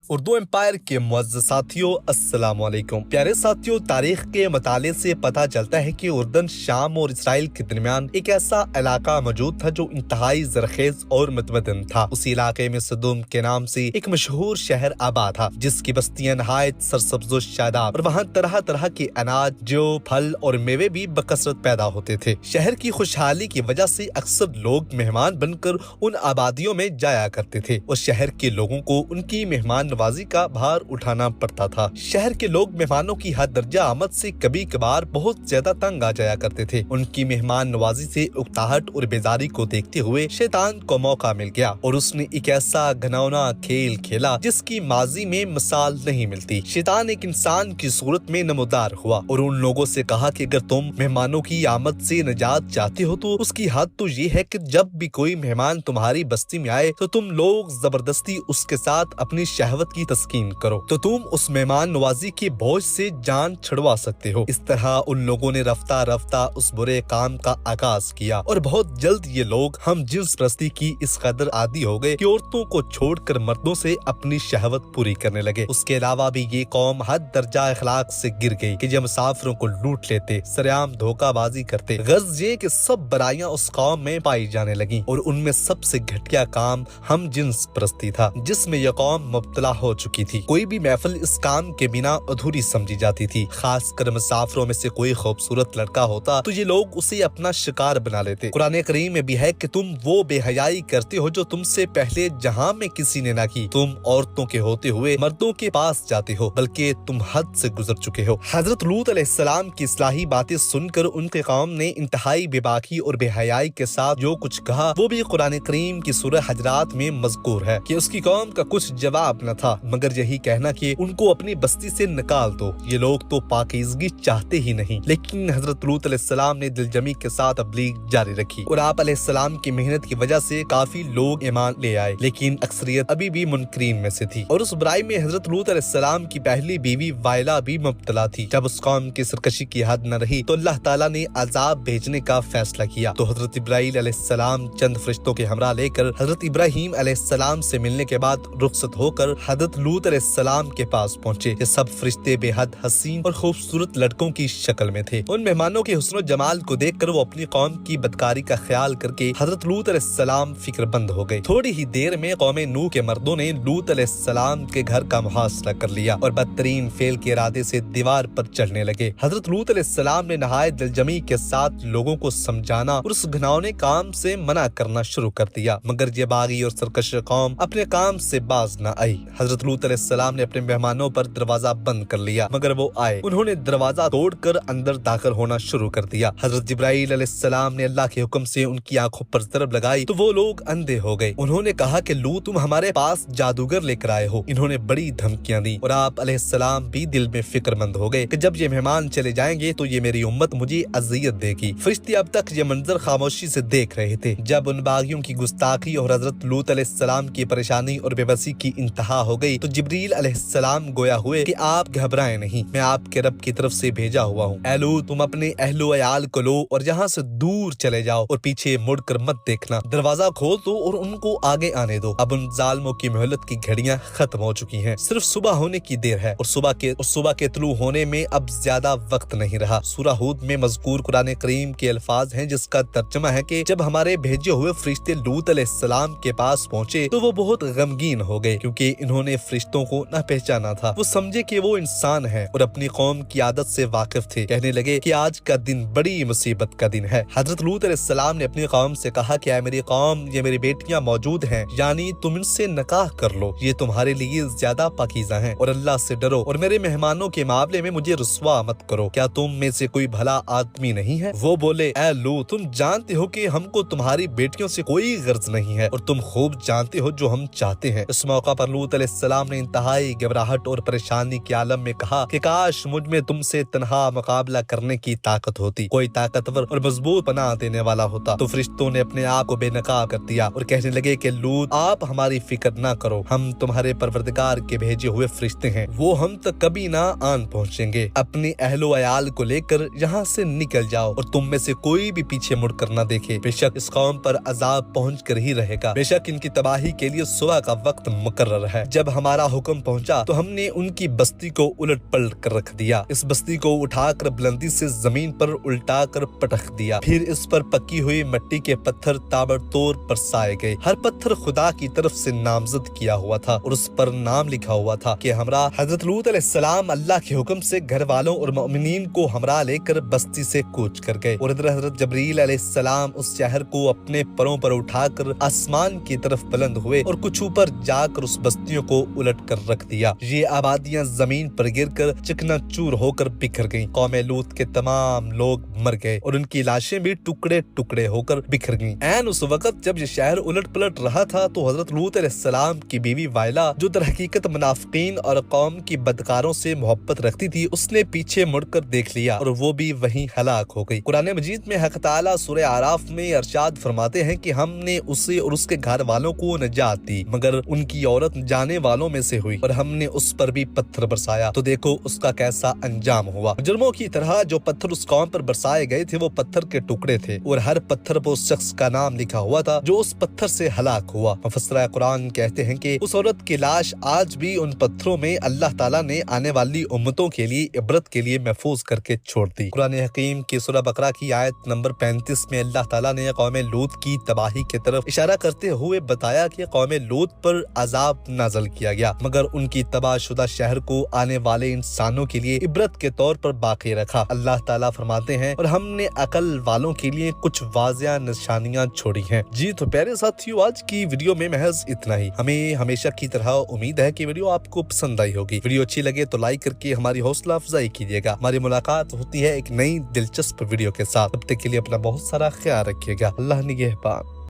Urdu empire के मुअज़्ज़ज़ साथियों, अस्सलाम वालेकुम। प्यारे साथियों, तारीख के मताले से पता चलता है कि उर्दन, शाम और इसराइल के दरमियान एक ऐसा इलाका मौजूद था जो इंतहाई ज़रखेज़ और मुतमद्दिन था। उसी इलाके में सदूम के नाम से एक मशहूर शहर आबाद था, जिसकी बस्तियां नहायत सरसब्ज़ व शादाब, और वहाँ तरह तरह के अनाज, जौ, फल और मेवे भी बकसरत पैदा होते थे। शहर की खुशहाली की वजह से अक्सर लोग मेहमान बनकर उन आबादियों में जाया करते थे और शहर के लोगों को उनकी मेहमान नवाजी का भार उठाना पड़ता था। शहर के लोग मेहमानों की हद दर्जा आमद से कभी कभार बहुत ज्यादा तंग आ जाया करते थे। उनकी मेहमान नवाजी से उकताहट और बेजारी को देखते हुए शैतान को मौका मिल गया और उसने एक ऐसा घिनौना खेल खेला जिसकी माजी में मिसाल नहीं मिलती। शैतान एक इंसान की सूरत में नमूदार हुआ और उन लोगों से कहा कि अगर तुम मेहमानों की आमद से निजात चाहते हो तो उसकी हद तो ये है कि जब भी कोई मेहमान तुम्हारी बस्ती में आए तो तुम लोग जबरदस्ती उसके साथ अपनी शहवत की तस्कीन करो, तो तुम उस मेहमान नवाजी के बोझ से जान छुड़वा सकते हो। इस तरह उन लोगों ने रफ्ता रफ्ता उस बुरे काम का आगाज किया और बहुत जल्द ये लोग हम जिन्स प्रस्ती की इस कदर आदी हो गए कि औरतों को छोड़कर मर्दों से अपनी शहवत पूरी करने लगे। उसके अलावा भी ये कौम हद दर्जा अखलाक से गिर गई कि जब मुसाफिरों को लूट लेते, सरेआम धोखाबाजी करते। गर्ज ये कि सब बुराइयां उस कौम में पाई जाने लगी और उनमें सबसे घटिया काम हम जिन्स प्रस्ती था, जिसमें यह कौम मुब्तला हो चुकी थी। कोई भी महफिल इस काम के बिना अधूरी समझी जाती थी। खासकर मुसाफिरों में से कोई खूबसूरत लड़का होता तो ये लोग उसे अपना शिकार बना लेते। कुरान करीम में भी है कि तुम वो बेहयाई करते हो जो तुमसे पहले जहां में किसी ने ना की। तुम औरतों के होते हुए मर्दों के पास जाते हो, बल्कि तुम हद से गुजर चुके हो। हजरत लूत अलैहिस्सलाम की इस्लाही बातें सुनकर उनके कौम ने इंतहाई बेबाकी और बेहयाई के साथ जो कुछ कहा वो भी कुरान करीम की सूरह हजरात में मज़कूर है कि उसकी कौम का कुछ जवाब न था मगर यही कहना कि उनको अपनी बस्ती से निकाल दो। ये लोग तो पाकीज़गी चाहते ही नहीं। लेकिन हजरत लूत अलैहिस्सलाम ने दिलजमी के साथ तबलीग जारी रखी और आप अलैहिस्सलाम की मेहनत की वजह से काफी लोग ईमान ले आए, लेकिन अक्सरियत अभी भी मुनकरीन में से थी। और उस बुराई में हजरत लूत अलैहिस्सलाम की पहली बीवी वाइला भी मुब्तला थी। जब उस कौम की सरकशी की हद न रही तो अल्लाह ताला ने अजाब भेजने का फैसला किया। तो हजरत इब्राहीम अलैहिस्सलाम चंद फरिश्तों के हमरा लेकर हजरत इब्राहीम अलैहिस्सलाम से मिलने के बाद रुखसत होकर हजरत लूत अलैहिस्सलाम के पास पहुंचे। ये सब फरिश्ते बेहद हसीन और खूबसूरत लड़कों की शक्ल में थे। उन मेहमानों के हुस्न जमाल को देखकर वो अपनी कौम की बदकारी का ख्याल करके हजरत लूत अलैहिस्सलाम फिक्रमंद हो गए। थोड़ी ही देर में कौम नूह के मर्दों ने लूत अलैहिस्सलाम के घर का मुहासरा कर लिया और बदतरीन फेल के इरादे से दीवार पर चढ़ने लगे। हजरत लूत अलैहिस्सलाम ने नहायत दिलजमी के साथ लोगों को समझाना और उस घिनौने काम से मना करना शुरू कर दिया, मगर ये बागी और सरकश कौम अपने काम से बाज न आई। हजरत लूत अलैहिस्सलाम ने अपने मेहमानों पर दरवाजा बंद कर लिया, मगर वो आए। उन्होंने दरवाजा तोड़कर अंदर दाखिल होना शुरू कर दिया। हजरत जिब्राईल अलैहिस्सलाम ने अल्लाह के हुक्म से उनकी आंखों पर ज़रब लगाई तो वो लोग अंधे हो गए। उन्होंने कहा कि लूत, तुम हमारे पास जादूगर लेकर आए हो। इन्होंने बड़ी धमकियां दी और आप अलैहिस्सलाम भी दिल में फिक्रमंद हो गए कि जब ये मेहमान चले जाएंगे तो ये मेरी उम्मत मुझे अजियत देगी। फरिश्ते अब तक ये मंजर खामोशी से देख रहे थे। जब उन बागियों की गुस्ताखी और हजरत लूत अलैहिस्सलाम की परेशानी और बेबसी की इंतहा हो गई तो जिब्रील अलैहिस्सलाम गोया हुए कि आप घबराएं नहीं, मैं आपके रब की तरफ से भेजा हुआ हूँ। ऐ लूत, तुम अपने अहलो अयाल को लो और यहाँ से दूर चले जाओ और पीछे मुड़कर मत देखना। दरवाजा खोल दो और उनको आगे आने दो। अब उन जालिमों की मोहलत की घड़ियां खत्म हो चुकी हैं। सिर्फ सुबह होने की देर है और सुबह के तुलू होने में अब ज्यादा वक्त नहीं रहा। सूरह हूद में मज़कूर कुरान करीम के अल्फाज हैं जिसका तर्जुमा है कि जब हमारे भेजे हुए फरिश्ते लूत अलैहिस्सलाम के पास पहुँचे तो वो बहुत गमगीन हो गए, क्योंकि इन्होंने फरिश्तों को न पहचाना था। वो समझे कि वो इंसान है और अपनी कौम की आदत से वाकिफ थे। कहने लगे कि आज का दिन बड़ी मुसीबत का दिन है। हजरत लूत अलैहिस्सलाम ने अपनी कौम से कहा कि मेरी कौम, ये मेरी बेटियां मौजूद हैं, यानी तुम इनसे निकाह कर लो। ये तुम्हारे लिए ज्यादा पाकीज़ा हैं और अल्लाह से डरो और मेरे मेहमानों के मामले में मुझे रुस्वा मत करो। क्या तुम में से कोई भला आदमी नहीं है? वो बोले, ऐ लूत, तुम जानते हो कि हमको तुम्हारी बेटियों से कोई गर्ज नहीं है और तुम खूब जानते हो जो हम चाहते हैं। इस मौका पर लूत अलैहिस्सलाम ने इंतहाई घबराहट और परेशानी के आलम में कहा कि काश मुझ में तुमसे तन्हा मुकाबला करने की ताकत होती, कोई ताकतवर और मजबूत पनाह देने वाला होता। तो फरिश्तों ने अपने आप को बेनकाब कर दिया और कहने लगे कि लूत, आप हमारी फिक्र ना करो, हम तुम्हारे परवरदिगार के भेजे हुए फरिश्ते हैं, वो हम तक कभी ना आन पहुँचेंगे। अपने अहलो अयाल को लेकर यहाँ से निकल जाओ और तुम में से कोई भी पीछे मुड़कर न देखे। बेशक इस कौम पर अजाब पहुँच कर ही रहेगा। बेशक इनकी तबाही के लिए सुबह का वक्त मुकर्रर है। जब हमारा हुक्म पहुंचा तो हमने उनकी बस्ती को उलट पलट कर रख दिया। इस बस्ती को उठाकर बुलंदी से जमीन पर उल्टा कर पटक दिया। फिर इस पर पकी हुई मिट्टी के पत्थर ताबड़तोड़ बरसाए गए। हर पत्थर खुदा की तरफ से नामजद किया हुआ था और उस पर नाम लिखा हुआ था कि हमरा हजरत लूत अलैहिस्सलाम अल्लाह के हुक्म से घर वालों और मोमिनीन को हमरा लेकर बस्ती से कूच कर गए और इधर हजरत जबरील अलैहिस्सलाम उस शहर को अपने परों पर उठाकर आसमान की तरफ बुलंद हुए और कुछ ऊपर जाकर उस बस्तियों को उलट कर रख दिया। ये आबादियां जमीन पर गिरकर चिकनाचूर होकर बिखर गईं। कौम लूत के तमाम लोग मर गए और उनकी लाशें भी टुकड़े टुकड़े होकर बिखर गईं। ऐन उस वक्त जब ये शहर उलट पलट रहा था तो हजरत लूत अलैहिस्सलाम की बीवी वाइला, जो दरहकीकत मुनाफिकीन और कौम की बदकारों से मोहब्बत रखती थी, उसने पीछे मुड़कर देख लिया और वो भी वहीं हलाक हो गई। कुरान मजीद में हक ताला सूरह आराफ में अरशाद फरमाते हैं कि हमने उसे और उसके घर वालों को नजात दी, मगर उनकी औरत जाने वालों में से हुई और हमने उस पर भी पत्थर बरसाया तो देखो उसका कैसा अंजाम हुआ। मुजरिमों की तरह जो पत्थर उस कौम पर बरसाए गए थे वो पत्थर के टुकड़े थे और हर पत्थर पर उस शख्स का नाम लिखा हुआ था जो उस पत्थर से हलाक हुआ। मुफस्सिर कुरान कहते हैं कि उस औरत की लाश आज भी उन पत्थरों में अल्लाह ताला ने आने वाली उम्मतों के लिए इबरत के लिए महफूज करके छोड़ दी। कुरान हकीम की सूरह बकरा की आयत नंबर 35 में अल्लाह ताला ने कौम लूत की तबाही की तरफ इशारा करते हुए बताया कि कौम लूत पर अजाब नाज़िल किया गया, मगर उनकी तबाहशुदा शहर को आने वाले इंसानों के लिए इबरत के तौर पर बाकी रखा। अल्लाह ताला फरमाते हैं और हमने अकल वालों के लिए कुछ वाज़िया निशानियां छोड़ी हैं। जी तो प्यारे साथियों, आज की वीडियो में महज इतना ही। हमें हमेशा की तरह उम्मीद है कि वीडियो आपको पसंद आई होगी। वीडियो अच्छी लगे तो लाइक करके हमारी हौसला अफजाई कीजिएगा। हमारी मुलाकात होती है एक नई दिलचस्प वीडियो के साथ। तब तक के लिए अपना बहुत सारा ख्याल रखिएगा। अल्लाह निगहबान।